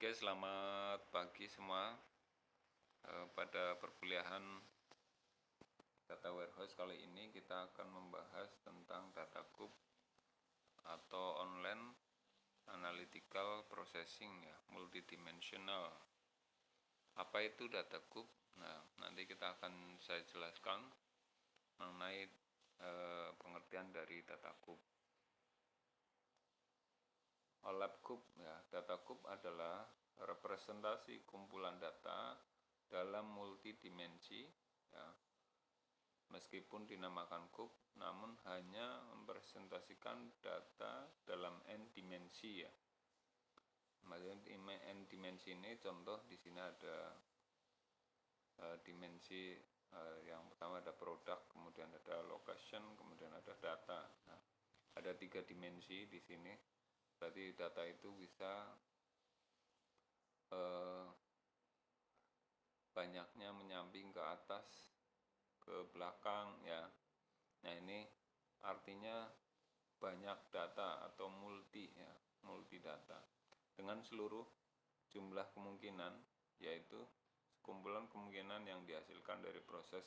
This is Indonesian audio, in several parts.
Oke, selamat pagi semua. Pada perkuliahan Data Warehouse kali ini kita akan membahas tentang data cube atau online analytical processing ya, multidimensional. Apa itu data cube? Nah, nanti kita akan saya jelaskan mengenai pengertian dari data cube. OLAP cube ya, data cube adalah representasi kumpulan data dalam multidimensi ya. Meskipun dinamakan cube, namun hanya mempresentasikan data dalam n dimensi ya. Maksudnya n dimensi ini contoh di sini ada dimensi yang pertama ada produk, kemudian ada location, kemudian ada data. Nah, ada 3 dimensi di sini. Berarti data itu bisa banyaknya menyamping ke atas, ke belakang ya. Nah, ini artinya banyak data atau multi ya, multi data dengan seluruh jumlah kemungkinan, yaitu kumpulan kemungkinan yang dihasilkan dari proses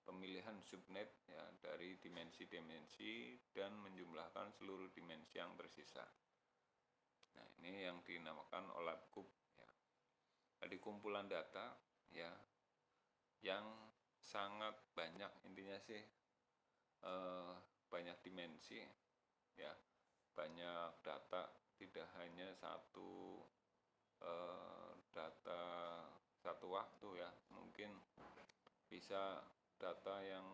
pemilihan subnet ya, dari dimensi-dimensi dan menjumlahkan seluruh dimensi yang tersisa. Nah, ini yang dinamakan OLAP cube ya. Jadi kumpulan data ya yang sangat banyak, intinya sih banyak dimensi ya, banyak data, tidak hanya satu data satu waktu ya, mungkin bisa data yang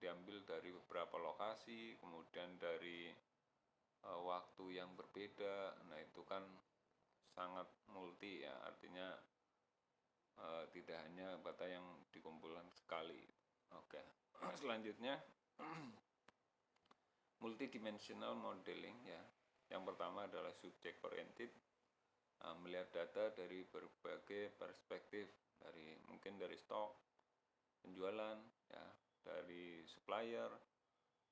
diambil dari beberapa lokasi, kemudian dari waktu yang berbeda. Nah, itu kan sangat multi ya, artinya tidak hanya data yang dikumpulkan sekali. Oke. Selanjutnya multidimensional modeling ya. Yang pertama adalah subject oriented, melihat data dari berbagai perspektif, dari mungkin dari stok, penjualan ya, dari supplier,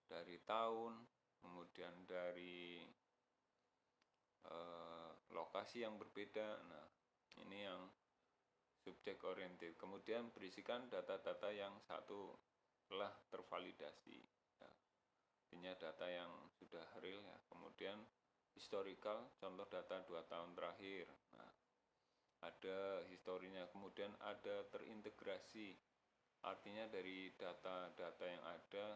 dari tahun, kemudian dari lokasi yang berbeda. Nah, ini yang subject oriented. Kemudian berisikan data-data yang satu telah tervalidasi ya. Artinya data yang sudah real ya. Kemudian historical, contoh data 2 tahun terakhir. Nah, ada historinya. Kemudian ada terintegrasi, artinya dari data-data yang ada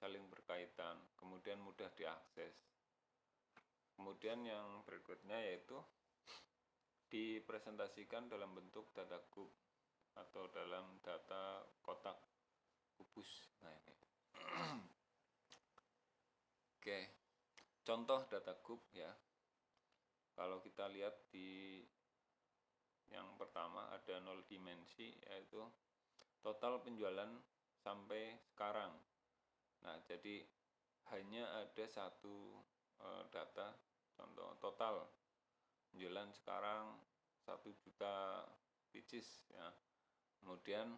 saling berkaitan, kemudian mudah diakses. Kemudian yang berikutnya yaitu dipresentasikan dalam bentuk data cube atau dalam data kotak kubus. Nah, ini. Oke, contoh data cube ya. Kalau kita lihat di yang pertama ada 0 dimensi, yaitu total penjualan sampai sekarang. Nah, jadi hanya ada satu data, contoh total penjualan sekarang 1 juta pieces ya. Kemudian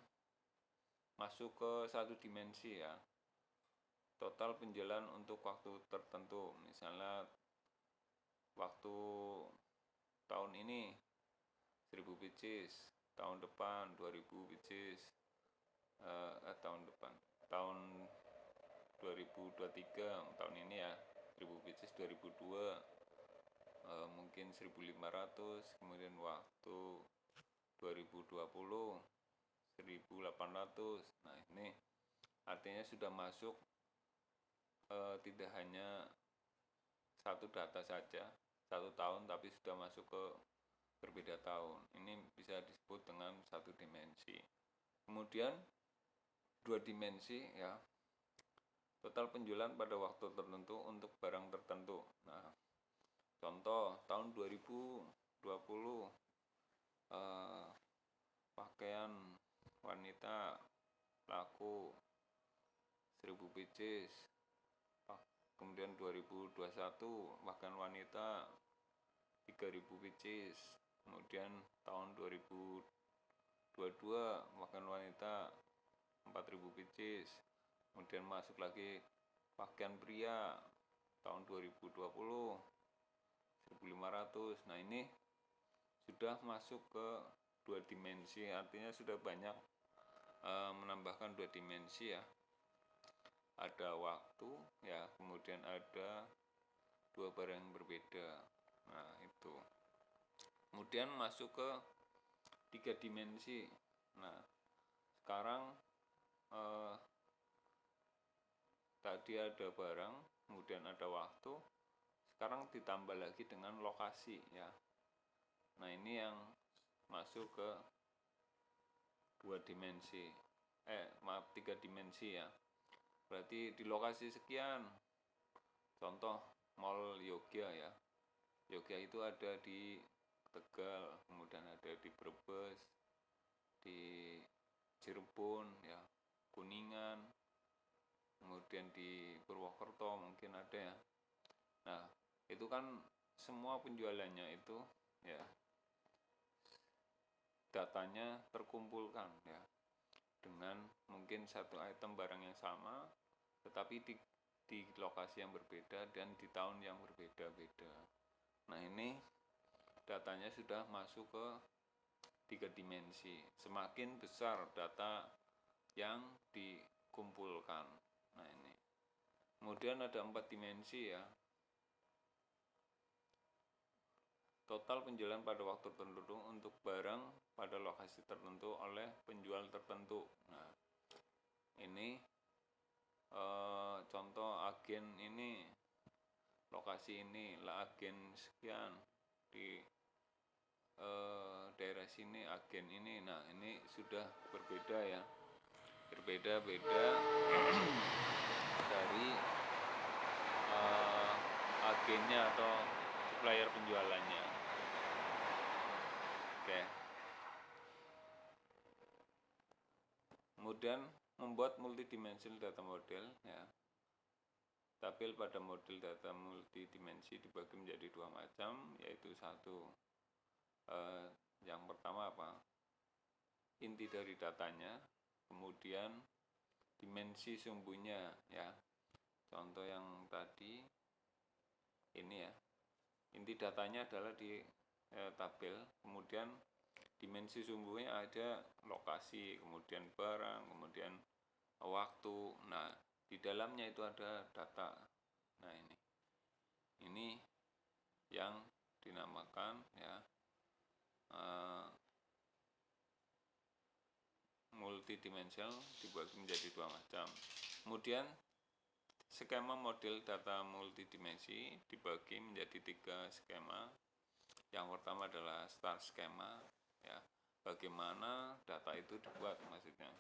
masuk ke satu dimensi ya, total penjualan untuk waktu tertentu, misalnya waktu tahun ini 1000 pieces, tahun depan 2000 pieces, tahun depan tahun 2023, tahun ini ya 1000 pieces, 2002 mungkin 1500, kemudian waktu 2020 1800. Nah, ini artinya sudah masuk tidak hanya satu data saja satu tahun, tapi sudah masuk ke berbeda tahun. Ini bisa disebut dengan satu dimensi. Kemudian 2 dimensi ya, total penjualan pada waktu tertentu untuk barang tertentu. Nah, contoh tahun 2020 pakaian wanita laku 1000 pieces. Kemudian 2021 pakaian wanita 3000 pieces. Kemudian tahun 2022 pakaian wanita 4000 pieces. Kemudian masuk lagi pakaian pria tahun 2020 1500. Nah, ini sudah masuk ke 2 dimensi, artinya sudah banyak menambahkan 2 dimensi ya. Ada waktu ya, kemudian ada 2 barang yang berbeda. Nah itu. Kemudian masuk ke 3 dimensi. Nah sekarang tadi ada barang, kemudian ada waktu, sekarang ditambah lagi dengan lokasi ya. Nah ini yang masuk ke 2 dimensi, 3 dimensi ya. Berarti di lokasi sekian, contoh Mall Yoga ya. Yoga itu ada di Tegal, kemudian ada di Brebes, di Cirebon ya, Kuningan, kemudian di Purwokerto mungkin ada ya. Nah itu kan semua penjualannya itu ya, datanya terkumpulkan ya, dengan mungkin satu item barang yang sama tetapi di lokasi yang berbeda dan di tahun yang berbeda-beda. Nah ini datanya sudah masuk ke 3 dimensi. Semakin besar data yang dikumpulkan. Nah ini kemudian ada 4 dimensi ya. Total penjualan pada waktu tertentu untuk barang pada lokasi tertentu oleh penjual tertentu. Nah, ini contoh agen ini, lokasi ini lah agen sekian, di daerah sini agen ini. Nah, ini sudah berbeda ya, berbeda-beda dari agennya atau supplier penjualannya. Oke. Kemudian membuat multidimensional data model ya. Tabel pada model data multidimensi dibagi menjadi 2 macam, yaitu satu yang pertama apa? Inti dari datanya, kemudian dimensi sumbunya ya. Contoh yang tadi ini ya. Inti datanya adalah di tabel, kemudian dimensi sumbunya ada lokasi, kemudian barang, kemudian waktu. Nah, di dalamnya itu ada data. Nah, ini yang dinamakan ya multidimensional, dibagi menjadi 2 macam. Kemudian skema model data multidimensi dibagi menjadi 3 skema. Yang pertama adalah star skema ya, bagaimana data itu dibuat maksudnya.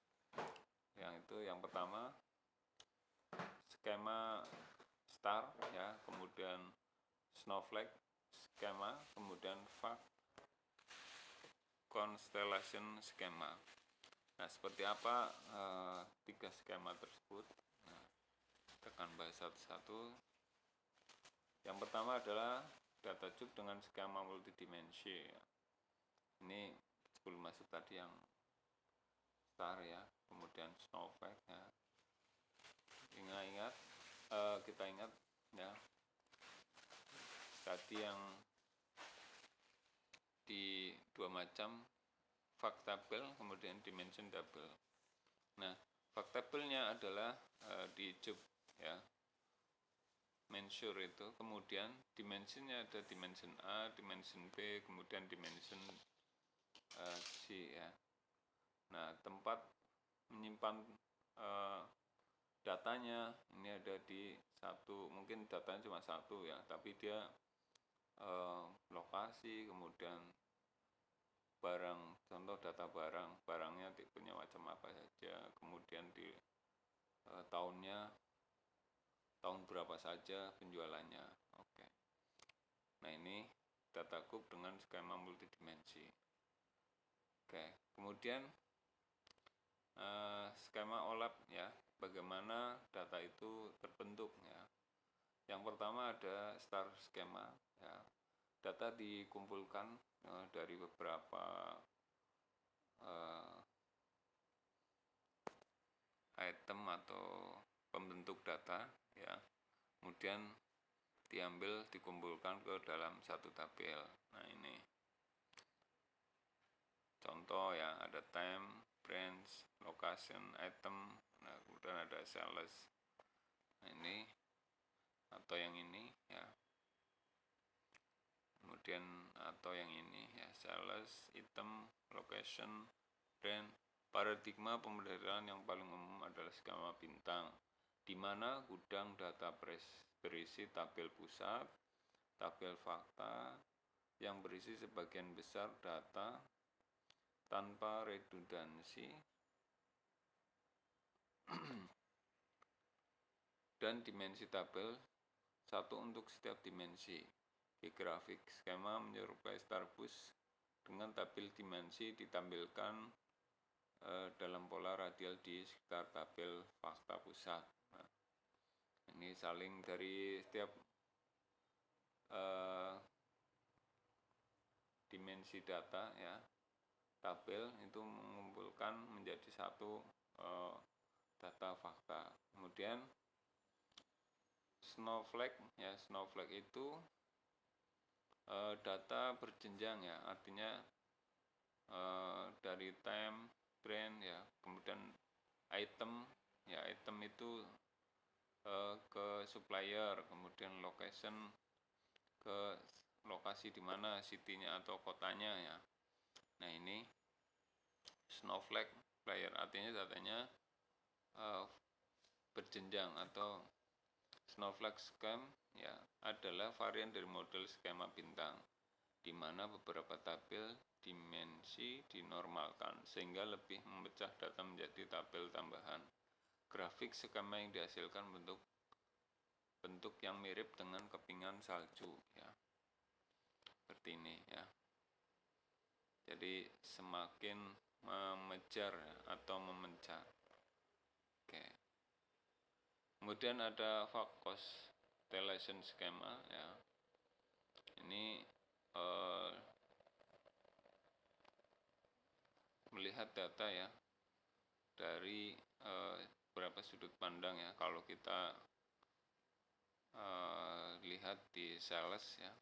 Yang itu yang pertama skema star ya, kemudian snowflake skema, kemudian fog constellation skema. Nah seperti apa 3 skema tersebut? Nah, kita akan bahas satu-satu. Yang pertama adalah data cube dengan skema multidimensi ya. Ini sebelum masuk tadi yang star ya, kemudian snowflake ya. Kita ingat ya, tadi yang di 2 macam, fact table kemudian dimension table. Nah fact table-nya adalah di cube ya, measure itu, kemudian dimensinya ada dimension A, dimension B, kemudian dimension C ya. Nah tempat menyimpan datanya ini ada di satu, mungkin datanya cuma satu ya, tapi dia lokasi, kemudian barang, contoh data barangnya tipenya macam apa saja, kemudian di tahunnya, tahun berapa saja penjualannya. Oke. Nah ini data cube dengan skema multidimensi. Oke, kemudian skema OLAP ya, bagaimana data itu terbentuk ya. Yang pertama ada star skema ya, data dikumpulkan dari beberapa item atau pembentuk data ya, kemudian diambil dikumpulkan ke dalam satu tabel. Nah ini contoh ya, ada time, branch, location, item, nah kemudian ada sales. Nah, ini atau yang ini ya, kemudian atau yang ini ya, sales, item, location, brand. Paradigma pemeliharaan yang paling umum adalah skema bintang, di mana gudang data berisi tabel pusat, tabel fakta yang berisi sebagian besar data tanpa redundansi dan dimensi tabel satu untuk setiap dimensi. Di grafik skema menyerupai Starbus dengan tabel dimensi ditampilkan dalam pola radial di sekitar tabel fakta pusat. Nah, ini saling dari setiap dimensi data ya, tabel itu mengumpulkan menjadi satu data fakta. Kemudian snowflake ya, snowflake itu data berjenjang ya, artinya dari time, brand ya, kemudian item ya, item itu ke supplier, kemudian location ke lokasi di mana, city-nya atau kotanya ya. Nah, ini snowflake player, artinya datanya berjenjang atau snowflake scheme ya, adalah varian dari model skema bintang, di mana beberapa tabel dimensi dinormalkan sehingga lebih memecah data menjadi tabel tambahan. Grafik skema yang dihasilkan bentuk yang mirip dengan kepingan salju ya, seperti ini ya. Jadi semakin memejar atau memencah. Oke. Kemudian ada Fog constellation schema ya. Ini melihat data ya dari beberapa sudut pandang ya. Kalau kita lihat di sales ya,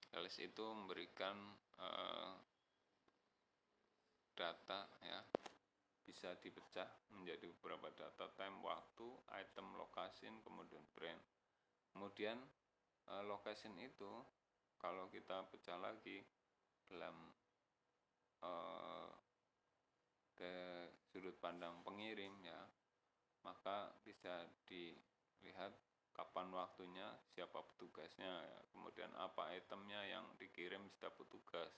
sales itu memberikan data ya, bisa dipecah menjadi beberapa data, time, waktu, item, location, kemudian brand. Kemudian location itu kalau kita pecah lagi dalam ke sudut pandang pengirim ya, maka bisa dilihat kapan waktunya, siapa petugasnya ya, kemudian apa itemnya yang dikirim setiap petugas.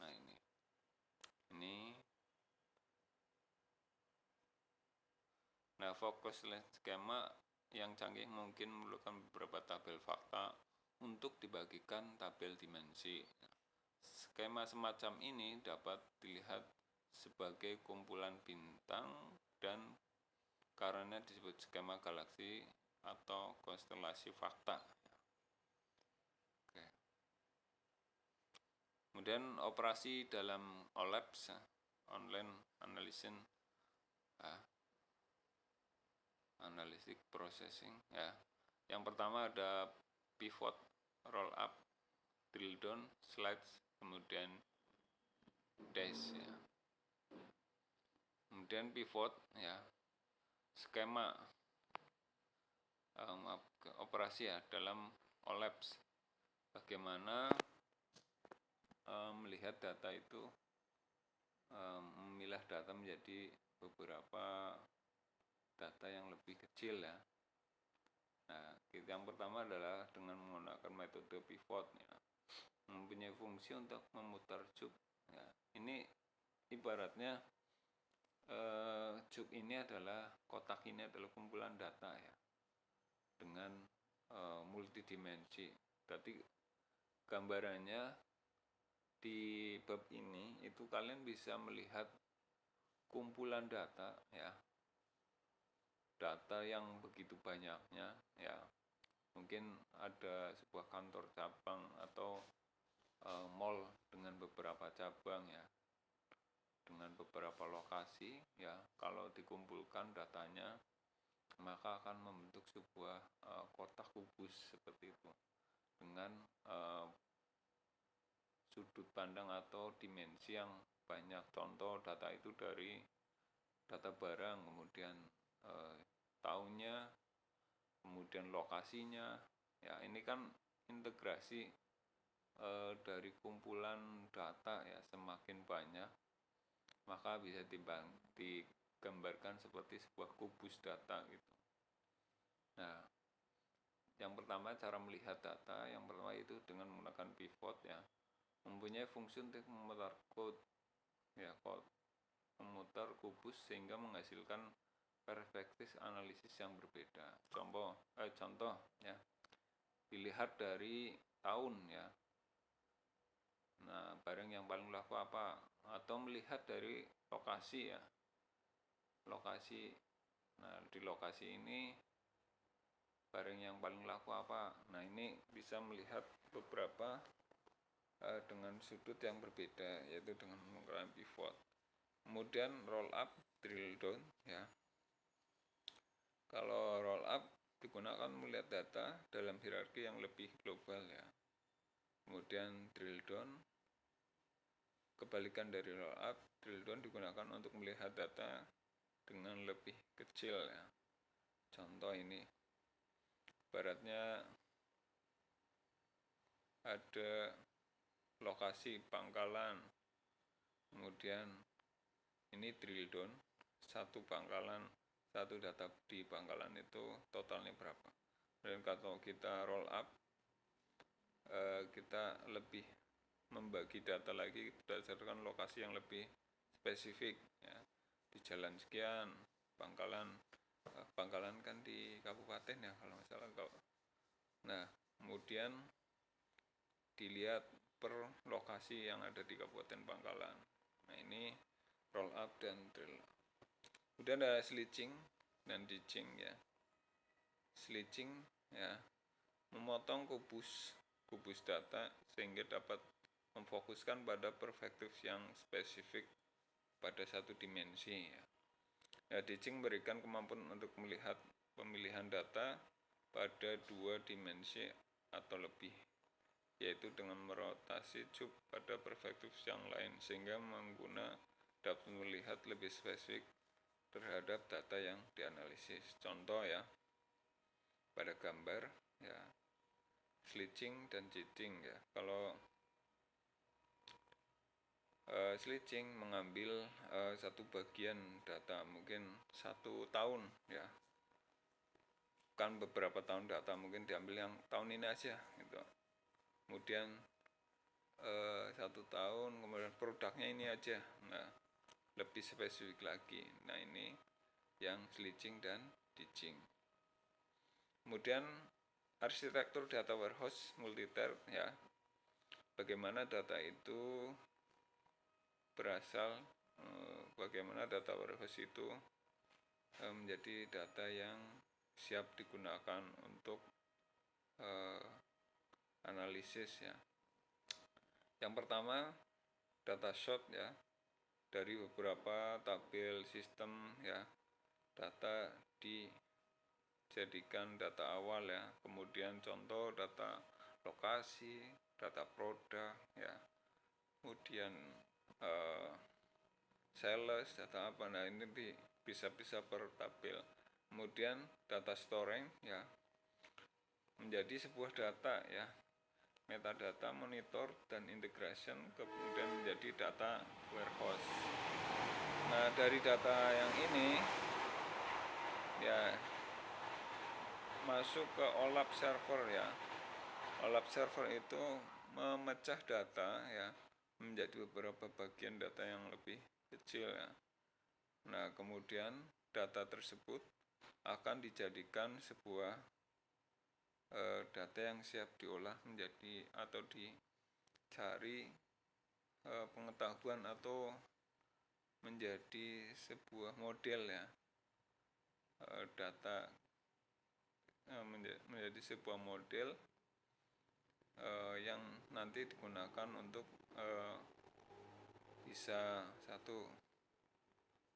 Nah, ini nah, fokus skema yang canggih mungkin memerlukan beberapa tabel fakta untuk dibagikan tabel dimensi. Skema semacam ini dapat dilihat sebagai kumpulan bintang dan karena disebut skema galaksi atau konstelasi fakta. Oke. Kemudian operasi dalam OLAPS, online analysis analytic processing ya. Yang pertama ada pivot, roll up, drill down, slides, kemudian dash ya. Kemudian pivot ya, skema operasi ya dalam OLAPS, bagaimana melihat data itu, memilah data menjadi beberapa data yang lebih kecil ya. Nah, yang pertama adalah dengan menggunakan metode pivot ya, mempunyai fungsi untuk memutar juk ya. Ini ibaratnya juk ini adalah, kotak ini adalah kumpulan data ya, dengan multidimensi. Tadi gambarannya di bab ini itu kalian bisa melihat kumpulan data ya, data yang begitu banyaknya ya. Mungkin ada sebuah kantor cabang atau mall dengan beberapa cabang ya, dengan beberapa lokasi ya. Kalau dikumpulkan datanya, maka akan membentuk sebuah kotak kubus seperti itu, dengan sudut pandang atau dimensi yang banyak contoh data itu dari data barang, kemudian tahunnya, kemudian lokasinya. Ya, ini kan integrasi dari kumpulan data ya, semakin banyak maka bisa digambarkan seperti sebuah kubus data gitu. Nah, yang pertama cara melihat data, yang pertama itu dengan menggunakan pivot ya, mempunyai fungsi untuk memutar code ya, memutar kubus sehingga menghasilkan perspektif analisis yang berbeda. Contoh ya, dilihat dari tahun ya. Nah, barang yang paling laku apa? Atau melihat dari lokasi ya. Lokasi. Nah, di lokasi ini barang yang paling laku apa? Nah, ini bisa melihat beberapa dengan sudut yang berbeda, yaitu dengan menggunakan pivot. Kemudian roll up, drill down ya. Kalau roll up digunakan melihat data dalam hierarki yang lebih global ya. Kemudian drill down, kebalikan dari roll up, drill down digunakan untuk melihat data dengan lebih kecil ya. Contoh ini, ibaratnya ada lokasi pangkalan, kemudian ini drill down, satu pangkalan, satu data di pangkalan itu totalnya berapa. Dan kalau kita roll up, kita lebih membagi data lagi berdasarkan lokasi yang lebih spesifik ya. Di jalan sekian, pangkalan kan di kabupaten ya kalau nggak salah. Nah, kemudian dilihat per lokasi yang ada di Kabupaten Pangkalan. Nah, ini roll up dan drill up. Kemudian ada slicing dan ditching ya. Slicing ya, memotong kubus data sehingga dapat memfokuskan pada perspektif yang spesifik pada satu dimensi ya. Ya, ditching memberikan kemampuan untuk melihat pemilihan data pada dua dimensi atau lebih, yaitu dengan merotasi cube pada perspektif yang lain sehingga dapat melihat lebih spesifik terhadap data yang dianalisis. Contoh ya, pada gambar ya, slicing dan ditching ya. Kalau slicing mengambil satu bagian data, mungkin 1 tahun ya, kan beberapa tahun data mungkin diambil yang tahun ini aja gitu. Kemudian 1 tahun, kemudian produknya ini aja. Nah, lebih spesifik lagi. Nah, ini yang slicing dan ditching. Kemudian arsitektur data warehouse multi-tier ya. Bagaimana data itu berasal, bagaimana data warehouse itu menjadi data yang siap digunakan untuk analisis ya. Yang pertama, data shot ya, dari beberapa tabel sistem ya, data dijadikan data awal ya, kemudian contoh data lokasi, data produk ya, kemudian sales, data apa, nah ini bisa per tabel. Kemudian data storing ya, menjadi sebuah data ya, metadata, monitor, dan integration, kemudian menjadi data warehouse. Nah, dari data yang ini ya masuk ke OLAP server ya. OLAP server itu memecah data ya menjadi beberapa bagian data yang lebih kecil ya. Nah, kemudian data tersebut akan dijadikan sebuah data yang siap diolah menjadi atau dicari pengetahuan atau menjadi sebuah model ya, data menjadi sebuah model yang nanti digunakan untuk bisa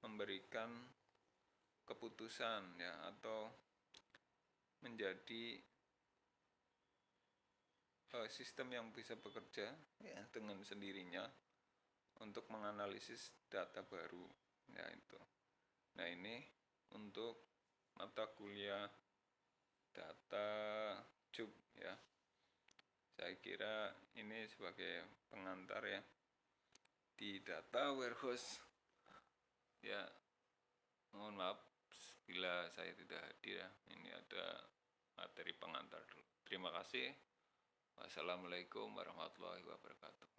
memberikan keputusan ya, atau menjadi sistem yang bisa bekerja ya dengan sendirinya untuk menganalisis data baru, ya itu. Nah, ini untuk mata kuliah data CUP ya. Saya kira ini sebagai pengantar ya di data warehouse. Ya, mohon maaf bila saya tidak hadir ya. Ini ada materi pengantar dulu. Terima kasih. Wassalamualaikum warahmatullahi wabarakatuh.